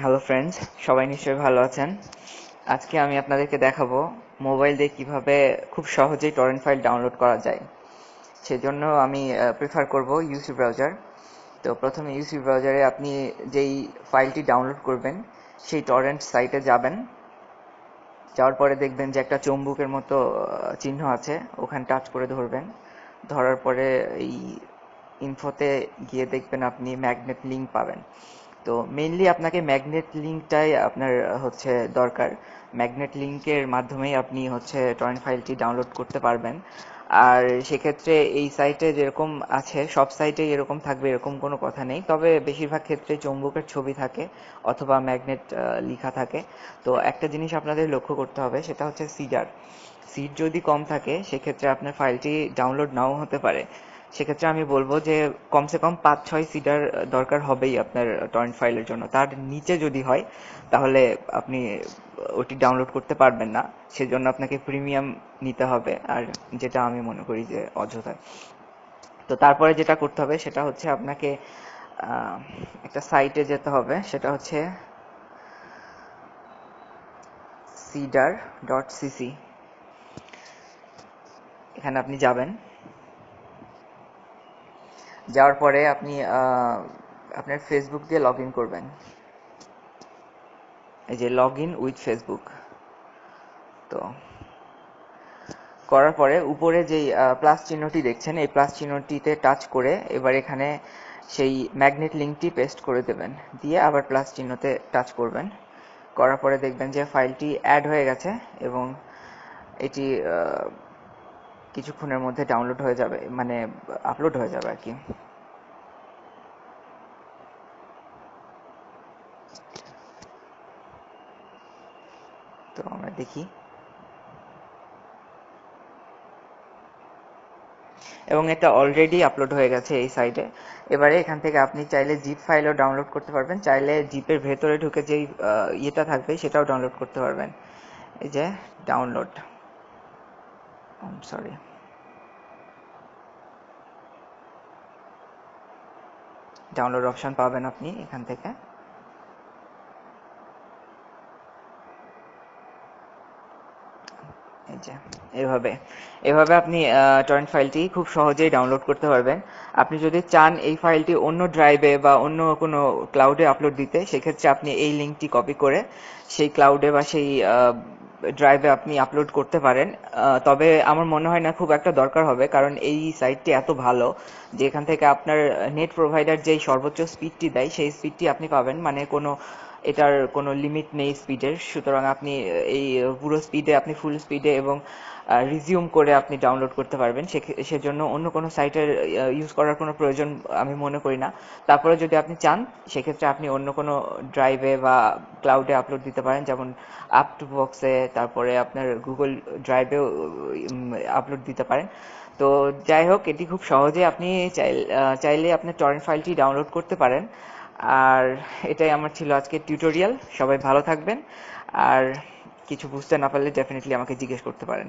Hello friends, সবাই নিশ্চয়ই ভালো আছেন। আজকে আমি আপনাদেরকে দেখাবো মোবাইল দিয়ে কিভাবে খুব সহজেই টরেন্ট ফাইল ডাউনলোড করা যায়। সেজন্য আমি প্রেফার করব ইউসি ব্রাউজার। তো প্রথমে ইউসি ব্রাউজারে আপনি যেই ফাইলটি ডাউনলোড করবেন সেই টরেন্ট সাইটে যাবেন। যাওয়ার পরে দেখবেন যে একটা চুম্বকের মতো চিহ্ন আছে, ওখানে টাচ করে ধরবেন। ধরার পরে এই ইনফোতে গিয়ে দেখবেন আপনি ম্যাগনেট লিঙ্ক পাবেন। তো মেইনলি আপনাকে ম্যাগনেট লিঙ্কটাই আপনার হচ্ছে দরকার। ম্যাগনেট লিঙ্কের মাধ্যমেই আপনি হচ্ছে টরেন্ট ফাইলটি ডাউনলোড করতে পারবেন। আর সেক্ষেত্রে এই সাইটে যেরকম আছে সব সাইটেই এরকম থাকবে এরকম কোনো কথা নেই, তবে বেশিরভাগ ক্ষেত্রে চৌম্বকের ছবি থাকে অথবা ম্যাগনেট লেখা থাকে। তো একটা জিনিস আপনাদের লক্ষ্য করতে হবে, সেটা হচ্ছে সিডার। সিট যদি কম থাকে সেক্ষেত্রে আপনার ফাইলটি ডাউনলোড নাও হতে পারে। সেক্ষেত্রে আমি বলবো যে কমসে কম 5-6 সিডার দরকার হবেই আপনার টরেন্ট ফাইলের জন্য। তার নিচে যদি হয় তাহলে আপনি ওটি ডাউনলোড করতে পারবেন না। সেজন্য আপনাকে প্রিমিয়াম নিতে হবে, আর যেটা আমি মনে করি যে অযথা। তো তারপরে যেটা করতে হবে সেটা হচ্ছে আপনাকে একটা সাইটে যেতে হবে, সেটা হচ্ছে cedar.cc। এখানে আপনি যাবেন। যাওয়ার পরে আপনি আপনার ফেসবুক দিয়ে লগ ইন করবেন। এই যে লগ ইন উইথ ফেসবুক। তো করার পরে উপরে যেই প্লাস চিহ্নটি দেখছেন, এই প্লাস চিহ্নটিতে টাচ করে এবার এখানে সেই ম্যাগনেট লিঙ্কটি পেস্ট করে দেবেন। দিয়ে আবার প্লাস চিহ্নতে টাচ করবেন। করার পরে দেখবেন যে ফাইলটি অ্যাড হয়ে গেছে এবং এটি কিছুক্ষণের মধ্যে ডাউনলোড হয়ে যাবে, মানে আপলোড হয়ে যাবে আর কি। তো আমরা দেখি, এবং এটা অলরেডি আপলোড হয়ে গেছে এই সাইটে। এবারে এখান থেকে আপনি চাইলে জিপ ফাইলও ডাউনলোড করতে পারবেন, চাইলে জিপের ভেতরে ঢুকে যেই ইয়েটা থাকবে সেটাও ডাউনলোড করতে পারবেন। এই যে ডাউনলোড, সরি, ডাউনলোড অপশন পাবেন আপনি এখান থেকে। এই যে এভাবে এভাবে আপনি টরেন্ট ফাইলটি খুব সহজেই ডাউনলোড করতে পারবেন। আপনি যদি চান এই ফাইলটি অন্য ড্রাইভে বা অন্য কোনো ক্লাউডে আপলোড দিতে, সেক্ষেত্রে আপনি এই লিঙ্কটি কপি করে সেই ক্লাউডে বা সেই ড্রাইভে আপনি আপলোড করতে পারেন। তবে আমার মনে হয় না খুব একটা দরকার হবে, কারণ এই সাইটটি এত ভালো যে এখান থেকে আপনার নেট প্রোভাইডার যেই সর্বোচ্চ স্পিডটি দেয় সেই স্পিডটি আপনি পাবেন, মানে এটার কোনো লিমিট নেই স্পিডের। সুতরাং আপনি এই পুরো স্পিডে, আপনি ফুল স্পিডে এবং রিজিউম করে আপনি ডাউনলোড করতে পারবেন। সেজন্য অন্য কোনো সাইটের ইউজ করার কোনো প্রয়োজন আমি মনে করি না। তারপরে যদি আপনি চান সেক্ষেত্রে আপনি অন্য কোনো ড্রাইভে বা ক্লাউডে আপলোড দিতে পারেন, যেমন আপ টু বক্সে, তারপরে আপনার গুগল ড্রাইভেও আপলোড দিতে পারেন। তো যাই হোক, এটি খুব সহজে আপনি চাইলে আপনার টরেন্ট ফাইলটি ডাউনলোড করতে পারেন। আর এটাই আমার ছিল আজকের টিউটোরিয়াল। সবাই ভালো থাকবেন, আর কিছু বুঝতে না পারলে ডেফিনেটলি আমাকে জিজ্ঞেস করতে পারেন।